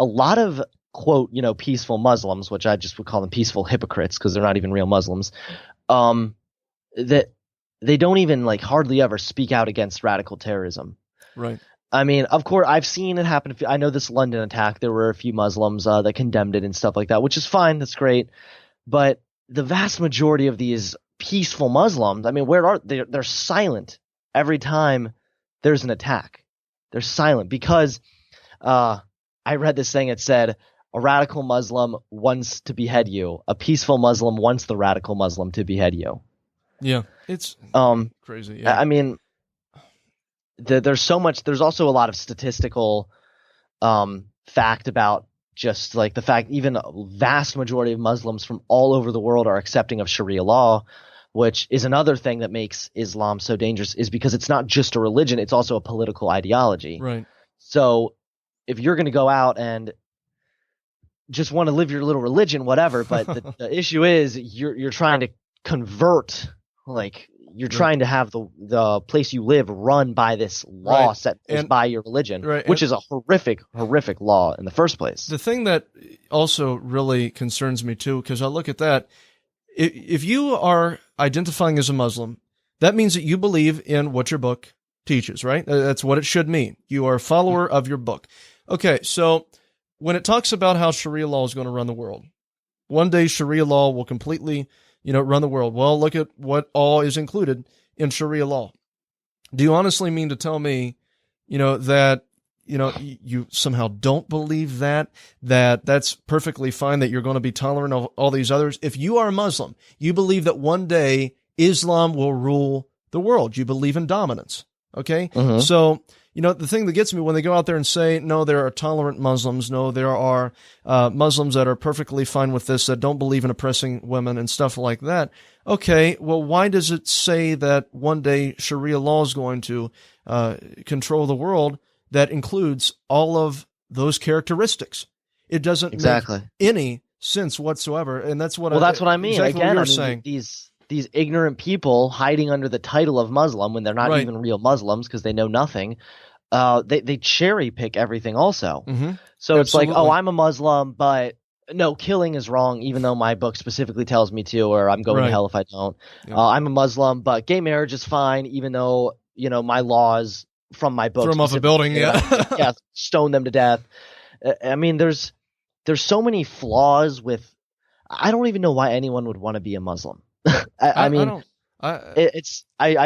lot of quote peaceful Muslims, which I just would call them peaceful hypocrites because they're not even real Muslims, that they don't even hardly ever speak out against radical terrorism. Right. I mean, of course, I've seen it happen. I know this London attack, there were a few Muslims that condemned it and stuff like that, which is fine. That's great. But the vast majority of these peaceful Muslims, I mean, where are they? They're silent every time there's an attack. They're silent because I read this thing. It said a radical Muslim wants to behead you. A peaceful Muslim wants the radical Muslim to behead you. Yeah, it's crazy. Yeah. I mean, there's so much. There's also a lot of statistical fact about just the fact even a vast majority of Muslims from all over the world are accepting of Sharia law, which is another thing that makes Islam so dangerous, is because it's not just a religion, it's also a political ideology. Right. So if you're going to go out and just want to live your little religion, whatever, but the issue is you're trying to convert, you're trying to have the place you live run by this law set by your religion, which is a horrific law in the first place. The thing that also really concerns me too, because I look at that, if you are identifying as a Muslim, that means that you believe in what your book teaches, right? That's what it should mean. You are a follower of your book. Okay, so when it talks about how Sharia law is going to run the world, one day Sharia law will completely, run the world. Well, look at what all is included in Sharia law. Do you honestly mean to tell me, that you somehow don't believe that's perfectly fine, that you're going to be tolerant of all these others? If you are a Muslim, you believe that one day Islam will rule the world. You believe in dominance. Okay. Mm-hmm. So, the thing that gets me when they go out there and say, no, there are tolerant Muslims. No, there are Muslims that are perfectly fine with this, that don't believe in oppressing women and stuff like that. Okay. Well, why does it say that one day Sharia law is going to control the world that includes all of those characteristics? It doesn't make any sense whatsoever. And that's what that's what I mean. Exactly Again, what you're saying. These ignorant people hiding under the title of Muslim when they're not even real Muslims because they know nothing. They cherry pick everything also. Mm-hmm. So it's like, oh, I'm a Muslim, but no, killing is wrong, even though my book specifically tells me to, or I'm going to hell if I don't. Yeah. I'm a Muslim, but gay marriage is fine, even though, my laws from my book. Throw them off a building, yeah, stone them to death. I mean, there's so many flaws with. I don't even know why anyone would want to be a Muslim. I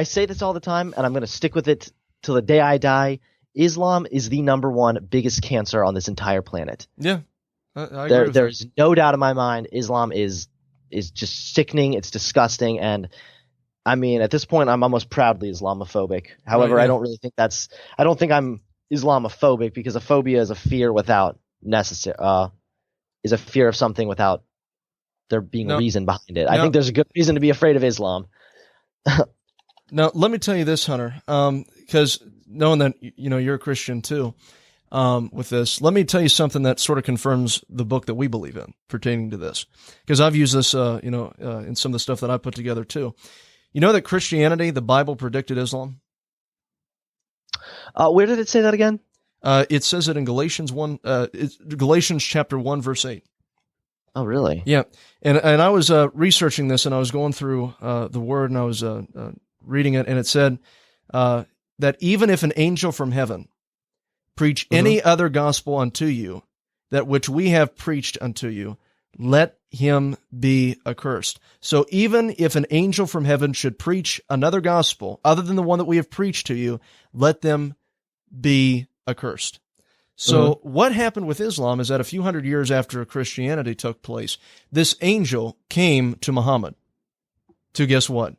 say this all the time, and I'm going to stick with it till the day I die. Islam is the number one biggest cancer on this entire planet. Yeah, I agree there's no doubt in my mind. Islam is just sickening. It's disgusting, and I mean, at this point, I'm almost proudly Islamophobic. However, I don't really think I don't think I'm Islamophobic because a phobia is a fear without is a fear of something without there being a reason behind it. I think there's a good reason to be afraid of Islam. Now, let me tell you this, Hunter, because knowing that you're a Christian too, with this, let me tell you something that sort of confirms the book that we believe in pertaining to this, because I've used this, in some of the stuff that I put together too. You know that Christianity, the Bible predicted Islam? Where did it say that again? It says it in Galatians Galatians chapter 1, verse 8. Oh, really? Yeah. And I was researching this, and I was going through the Word, and I was reading it, and it said that even if an angel from heaven preach any other gospel unto you, that which we have preached unto you, let him be accursed. So even if an angel from heaven should preach another gospel other than the one that we have preached to you, let them be accursed. So what happened with Islam is that a few hundred years after Christianity took place, this angel came to Muhammad to, guess what?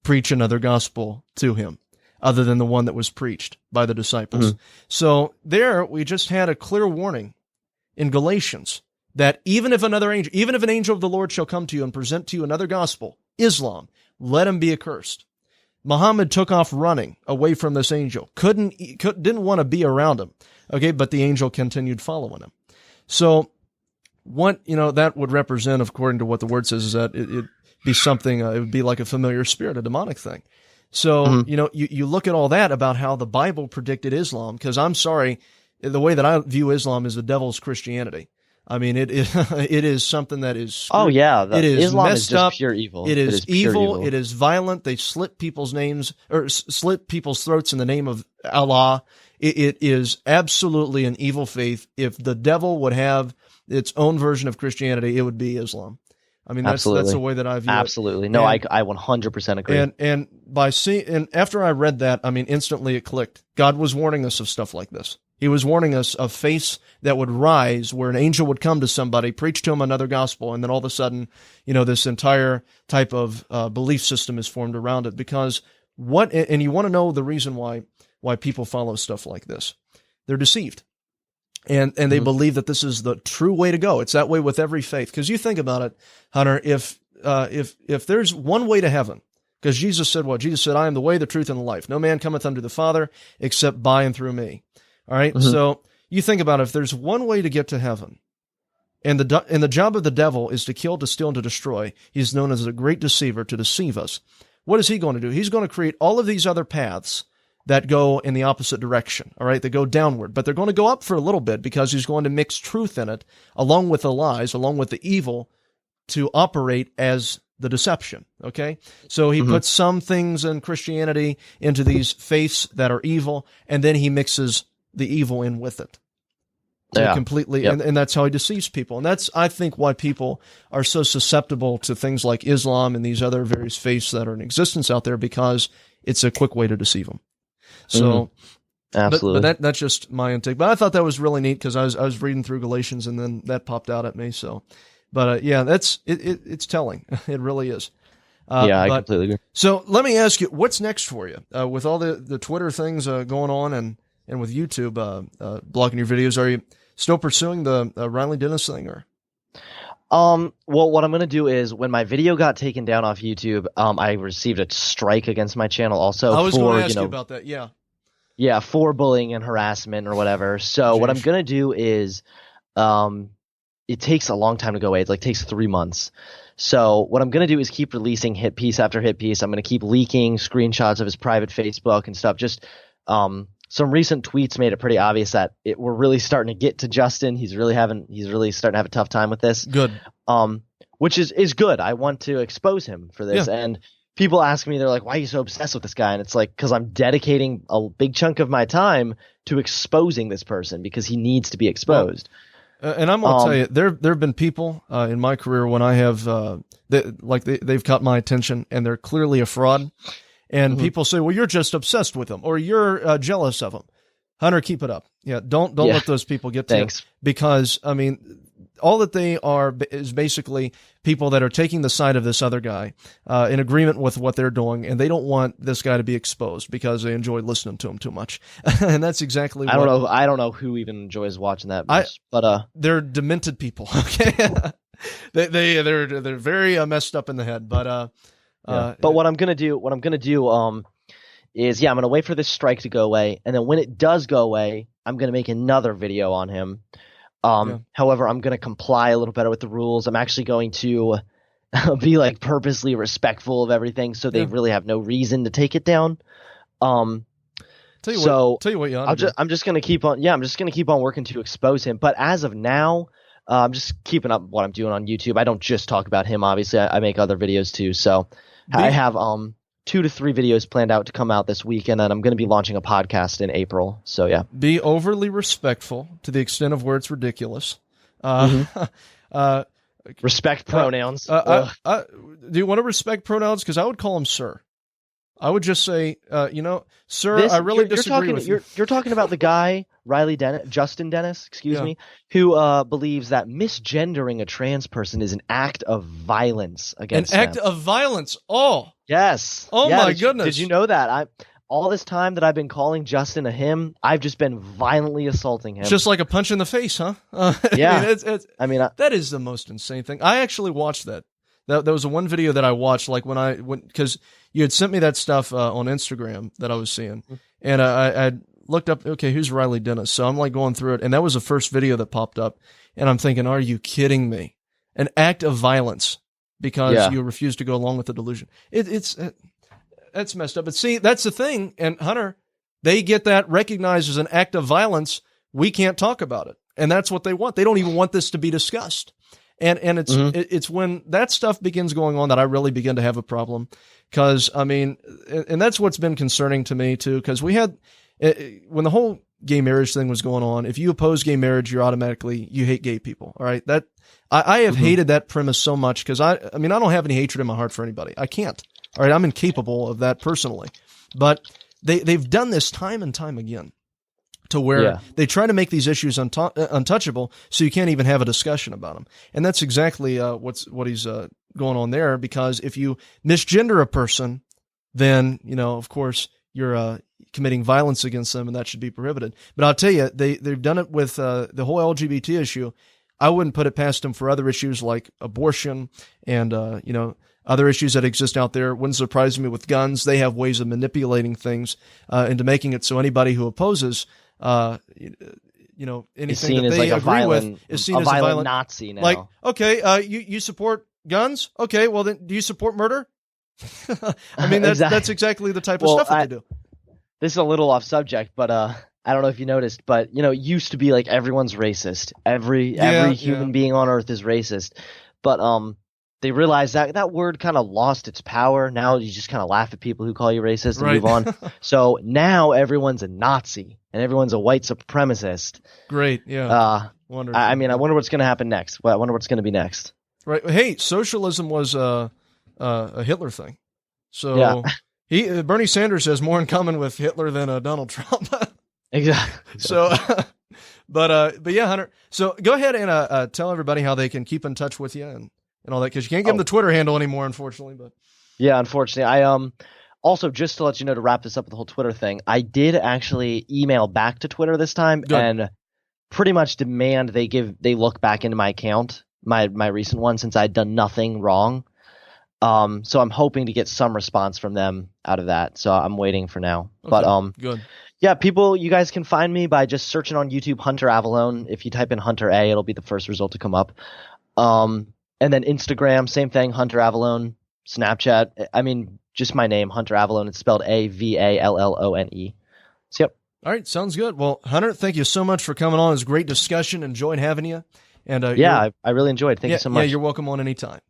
Preach another gospel to him other than the one that was preached by the disciples. So there we just had a clear warning in Galatians that even if an angel of the Lord shall come to you and present to you another gospel, Islam, let him be accursed. Muhammad took off running away from this angel. Didn't want to be around him. Okay, but the angel continued following him. So what, that would represent, according to what the word says, is that it'd be something, it would be like a familiar spirit, a demonic thing. So, you look at all that about how the Bible predicted Islam, because I'm sorry, the way that I view Islam is the devil's Christianity. I mean, it is something that is. Oh yeah, it is Islam messed is just up. Pure evil. It is evil. It is violent. They slit people's names or slit people's throats in the name of Allah. It is absolutely an evil faith. If the devil would have its own version of Christianity, it would be Islam. I mean, that's the way that I view it. Absolutely. No, I 100% agree. And after I read that, I mean, instantly it clicked. God was warning us of stuff like this. He was warning us of faiths that would rise where an angel would come to somebody, preach to him another gospel, and then all of a sudden, this entire type of belief system is formed around it. Because and you want to know the reason why people follow stuff like this. They're deceived. And they believe that this is the true way to go. It's that way with every faith. Because you think about it, Hunter, if there's one way to heaven, because Jesus said what? Jesus said, I am the way, the truth, and the life. No man cometh unto the Father except by and through me. All right? So you think about it, if there's one way to get to heaven, and the job of the devil is to kill, to steal, and to destroy, he's known as a great deceiver to deceive us. What is he going to do? He's going to create all of these other paths that go in the opposite direction, all right? They go downward, but they're going to go up for a little bit because he's going to mix truth in it, along with the lies, along with the evil, to operate as the deception, okay? So he puts some things in Christianity into these faiths that are evil, and then he mixes the evil in with it. Completely, and that's how he deceives people. And that's, I think, why people are so susceptible to things like Islam and these other various faiths that are in existence out there, because it's a quick way to deceive them. So, absolutely. But that's just my intake. But I thought that was really neat because I was reading through Galatians and then that popped out at me. So, but it's telling. It really is. I completely agree. So let me ask you, what's next for you with all the Twitter things going on and with YouTube blocking your videos? Are you still pursuing the Riley Dennis thing, or? Well, what I'm going to do is when my video got taken down off YouTube, I received a strike against my channel also. I was going to ask you about that. Yeah. Yeah. For bullying and harassment or whatever. So what I'm going to do is it takes a long time to go away. It like takes 3 months. So what I'm going to do is keep releasing hit piece after hit piece. I'm going to keep leaking screenshots of his private Facebook and stuff. Just some recent tweets made it pretty obvious that we're really starting to get to Justin. He's really starting to have a tough time with this. Good. Which is good. I want to expose him for this. Yeah. And people ask me, they're like, why are you so obsessed with this guy? And it's like, because I'm dedicating a big chunk of my time to exposing this person because he needs to be exposed. And I'm going to tell you, there have been people in my career when I have they've caught my attention and they're clearly a fraud. And people say, well, you're just obsessed with them or you're jealous of them. Hunter, keep it up. Yeah, don't let those people get to you. Because, I mean, all that they are is basically people that are taking the side of this other guy in agreement with what they're doing, and they don't want this guy to be exposed because they enjoy listening to him too much. And that's exactly what... I don't know who even enjoys watching that, but they're demented people, okay? they're very messed up in the head, but... But what I'm gonna do is I'm gonna wait for this strike to go away, and then when it does go away, I'm gonna make another video on him. However, I'm gonna comply a little better with the rules. I'm actually going to be like purposely respectful of everything, so they really have no reason to take it down. Tell you what, I'm just gonna keep on. Yeah, I'm just gonna keep on working to expose him. But as of now, I'm just keeping up what I'm doing on YouTube. I don't just talk about him. Obviously, I make other videos too. So I have 2 to 3 videos planned out to come out this week, and then I'm going to be launching a podcast in April. So yeah, be overly respectful to the extent of where it's ridiculous. Respect pronouns. Do you want to respect pronouns? Because I would call him sir. I would just say, sir, I really disagree with you. You're talking about the guy, Justin Dennis, who believes that misgendering a trans person is an act of violence against them. An act of violence? Oh. Yes. Oh, yeah, my goodness. Did you know that? All this time that I've been calling Justin a him, I've just been violently assaulting him. Just like a punch in the face, huh? Yeah. That is the most insane thing. I actually watched that. That was the one video that I watched, like because you had sent me that stuff on Instagram that I was seeing, and I looked up, okay, who's Riley Dennis? So I'm like going through it, and that was the first video that popped up, and I'm thinking, are you kidding me? An act of violence because you refuse to go along with the delusion. That's messed up. But see, that's the thing, and Hunter, they get that recognized as an act of violence. We can't talk about it, and that's what they want. They don't even want this to be discussed. And it's when that stuff begins going on that I really begin to have a problem. Because, I mean, and that's what's been concerning to me, too. Because we had, when the whole gay marriage thing was going on, if you oppose gay marriage, you hate gay people. All right. I have hated that premise so much because I don't have any hatred in my heart for anybody. I can't. All right. I'm incapable of that personally. But they've done this time and time again. To where they try to make these issues untouchable, so you can't even have a discussion about them, and that's exactly what he's going on there. Because if you misgender a person, then of course you're committing violence against them, and that should be prohibited. But I'll tell you, they've done it with the whole LGBT issue. I wouldn't put it past them for other issues like abortion and other issues that exist out there. Wouldn't surprise me with guns. They have ways of manipulating things into making it so anybody who opposes anything that they agree with is seen as a violent Nazi now. Like, okay, you support guns? Okay, well then, do you support murder? I mean, that's exactly the type of stuff that they do. This is a little off subject, but I don't know if you noticed, but it used to be like everyone's racist. Every human being on earth is racist, but they realized that word kind of lost its power. Now you just kind of laugh at people who call you racist and move on. So now everyone's a Nazi and everyone's a white supremacist. Great, yeah. Wonderful. I wonder what's going to happen next. I wonder what's going to be next. Right. Hey, socialism was a Hitler thing. So Bernie Sanders has more in common with Hitler than Donald Trump. Exactly. So, but yeah, Hunter. So go ahead and tell everybody how they can keep in touch with you and all that, because you can't give them the Twitter handle anymore, unfortunately. But yeah, unfortunately, I also, just to let you know, to wrap this up with the whole Twitter thing, I did actually email back to Twitter this time and pretty much demand they look back into my account, my recent one, since I'd done nothing wrong. So I'm hoping to get some response from them out of that. So I'm waiting for now. Okay, but good. Yeah, you guys can find me by just searching on YouTube Hunter Avallone. If you type in Hunter A, it'll be the first result to come up. And then Instagram, same thing, Hunter Avallone. Snapchat, I mean, just my name, Hunter Avallone. It's spelled Avallone. So, yep. All right, sounds good. Well, Hunter, thank you so much for coming on. It was a great discussion. Enjoyed having you. And I really enjoyed. Thank you so much. Yeah, you're welcome on anytime.